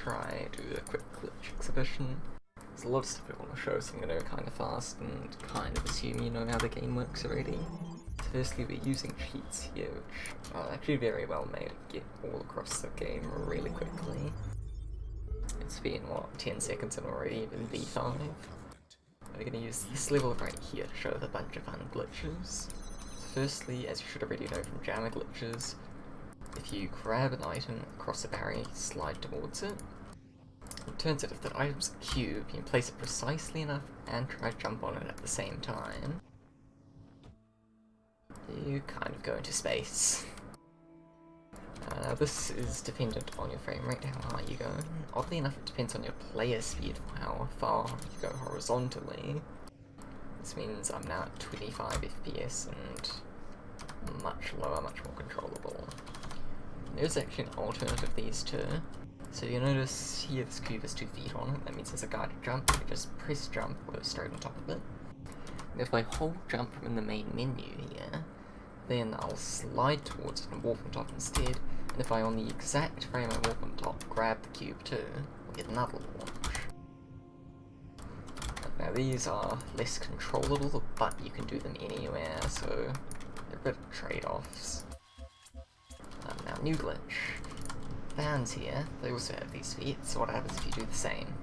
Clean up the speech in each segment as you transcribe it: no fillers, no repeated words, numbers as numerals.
try do a quick glitch exhibition. There's a lot of stuff I want to show, so I'm going to go kind of fast and kind of assume you know how the game works already. So firstly, we're using cheats here, which are actually very well made to get all across the game really quickly. It's been, what, 10 seconds and already in V5. We're going to use this level right here to show a bunch of fun glitches. So firstly, as you should already know from jammer glitches, if you grab an item across a barrier, you slide towards it. It turns out if that item's a cube, you can place it precisely enough and try to jump on it at the same time. You kind of go into space. This is dependent on your frame rate, how high you go. Oddly enough, it depends on your player speed for how far you go horizontally. This means I'm now at 25 FPS and much lower, much more controllable. There's actually an alternative to these two. So you notice here this cube has 2 feet on it, that means there's a guided jump. You just press jump, go straight on top of it. And if I hold jump from the main menu here, then I'll slide towards it and warp on top instead. And if I on the exact frame I warp on top, grab the cube too, I'll get another launch. Now these are less controllable, but you can do them anywhere, so they're a bit of trade-offs. Now new glitch. Fans here, they also have these feet, so what happens if you do the same?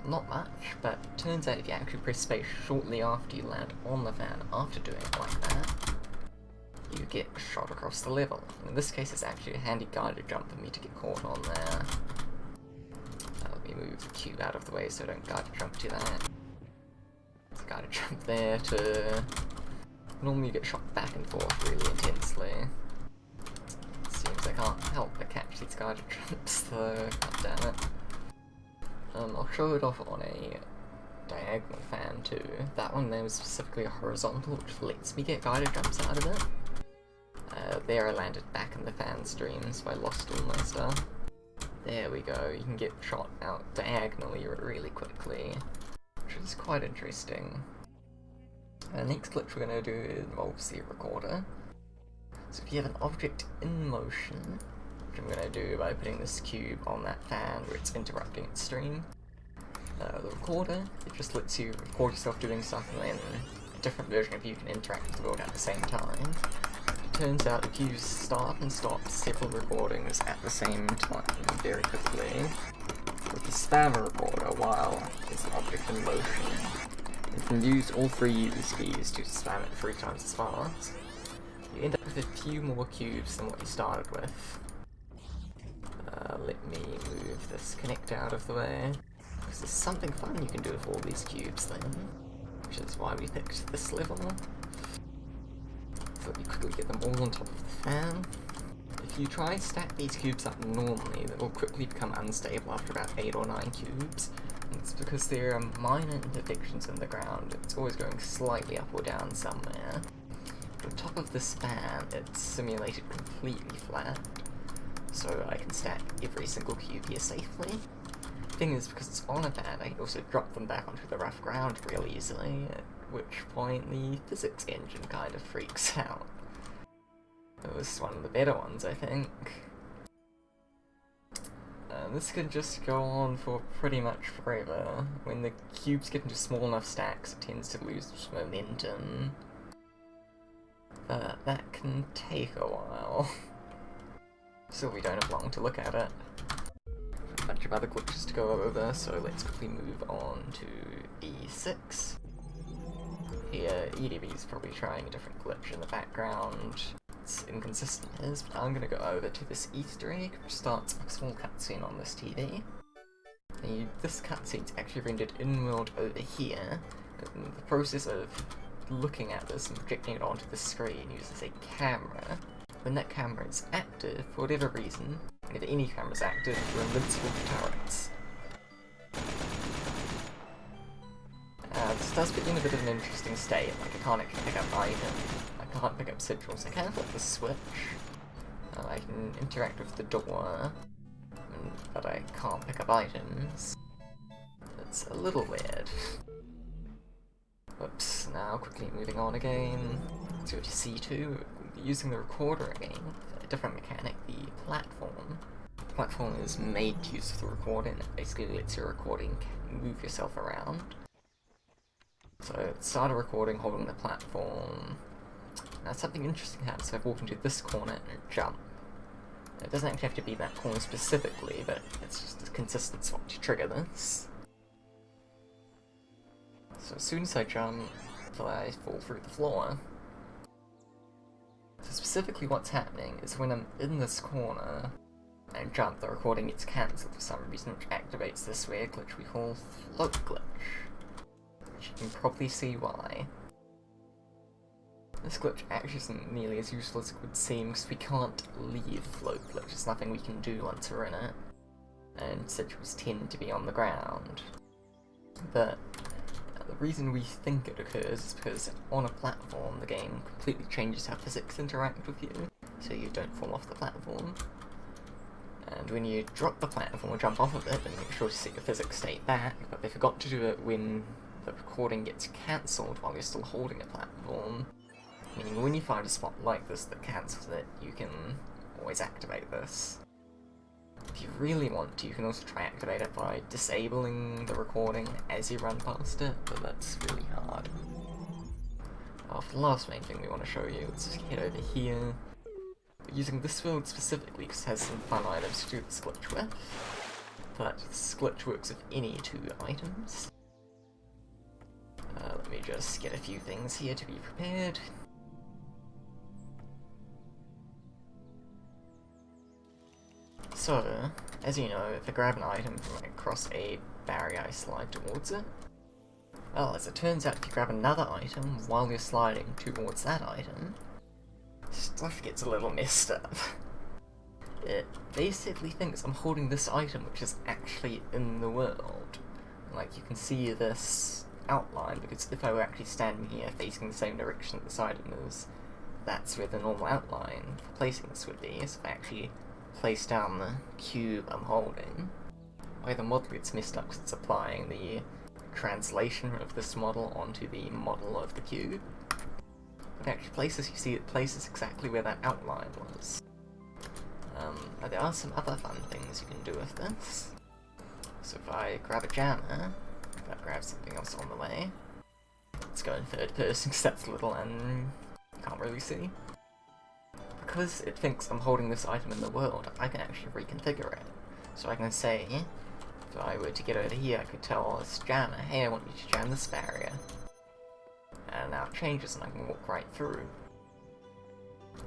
Not much, but turns out if you actually press space shortly after you land on the fan after doing it like that, you get shot across the level. In this case it's actually a handy guided jump for me to get caught on there. Let me move the cube out of the way so I don't guided jump to that. So guided jump there to... Normally you get shot back and forth really intensely. Seems I can't help but catch these guided jumps though, god damn it. I'll show it off on a diagonal fan too. That one there was specifically a horizontal, which lets me get guided jumps out of it. There I landed back in the fan stream, so I lost all my stuff. There we go, you can get shot out diagonally really quickly, which is quite interesting. Next glitch we're going to do involves the recorder. So if you have an object in motion, which I'm going to do by putting this cube on that fan where it's interrupting its stream, the recorder, it just lets you record yourself doing stuff and then a different version of you can interact with the world at the same time. It turns out if you start and stop several recordings at the same time very quickly, with the spammer recorder while there's an object in motion, you can use all 3 use keys to spam it 3 times as fast. You end up with a few more cubes than what you started with. Let me move this connector out of the way, because there's something fun you can do with all these cubes then, which is why we picked this level. So let me quickly get them all on top of the fan. If you try and stack these cubes up normally, they will quickly become unstable after about 8 or 9 cubes. And it's because there are minor imperfections in the ground. It's always going slightly up or down somewhere. The top of this fan, it's simulated completely flat, so I can stack every single cube here safely. The thing is, because it's on a fan, I can also drop them back onto the rough ground real easily, at which point the physics engine kind of freaks out. This is one of the better ones, I think. This could just go on for pretty much forever. When the cubes get into small enough stacks, it tends to lose momentum. But that can take a while. So we don't have long to look at it. A bunch of other glitches to go over, so let's quickly move on to E6. Here, EDB is probably trying a different glitch in the background. It's inconsistent as, but I'm going to go over to this Easter egg, which starts a small cutscene on this TV. This cutscene's actually rendered in-world over here, and the process of looking at this and projecting it onto the screen uses a camera. When that camera is active, for whatever reason, and if any camera is active, you're invincible to turrets. This does put you in a bit of an interesting state, like I can't actually pick up items, I can't pick up sigils, I can flip the switch, I can interact with the door, but I can't pick up items. It's a little weird. Whoops, now quickly moving on again. Let's go to C2, using the recorder again, a different mechanic, the platform. platform is made to use for the recording. It basically lets your recording move yourself around. So start a recording holding the platform. Now something interesting happens if I walk into this corner and jump. It doesn't actually have to be that corner specifically, but it's just a consistent spot to trigger this. So as soon as I jump, I fall through the floor. So specifically what's happening is when I'm in this corner and jump, the recording gets cancelled for some reason, which activates this weird glitch we call float glitch. Which you can probably see why. This glitch actually isn't nearly as useful as it would seem, because we can't leave float glitch. There's nothing we can do once we're in it, and sigils tend to be on the ground. But the reason we think it occurs is because on a platform, the game completely changes how physics interact with you, so you don't fall off the platform. And when you drop the platform or jump off of it, then make sure to set your physics state back, but they forgot to do it when the recording gets cancelled while you're still holding a platform. Meaning when you find a spot like this that cancels it, you can always activate this. If you really want to, you can also try activate it by disabling the recording as you run past it, but that's really hard. For the last main thing we want to show you, let's just head over here. We're using this field specifically because it has some fun items to do this glitch with, but this glitch works with any two items. Let me just get a few things here to be prepared. So, as you know, if I grab an item from across a barrier, I slide towards it. Well, as it turns out, if you grab another item while you're sliding towards that item, stuff gets a little messed up. It basically thinks I'm holding this item which is actually in the world. Like, you can see this outline, because if I were actually standing here facing the same direction that this item is, that's where the normal outline for placing this would be. So if I actually place down the cube I'm holding, why the model gets messed up because it's applying the translation of this model onto the model of the cube. But actually places, you see it places exactly where that outline was. Now there are some other fun things you can do with this. So if I grab a jammer, if I grab something else on the way, let's go in third person because that's little and you can't really see. Because it thinks I'm holding this item in the world, I can actually reconfigure it. So I can say, if I were to get over here, I could tell this jammer, hey, I want you to jam this barrier. And now it changes and I can walk right through.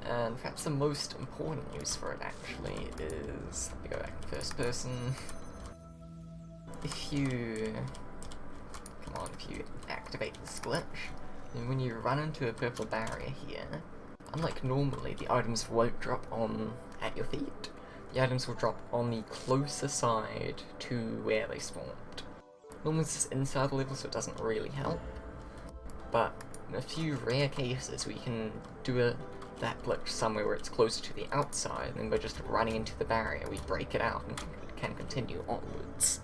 And perhaps the most important use for it actually is, let me go back to first person. If you activate this glitch, then when you run into a purple barrier here, unlike normally, the items won't drop on at your feet. The items will drop on the closer side to where they spawned. Normally this is inside the level, so it doesn't really help. But in a few rare cases, we can do that glitch somewhere where it's closer to the outside, and then by just running into the barrier, we break it out and can continue onwards.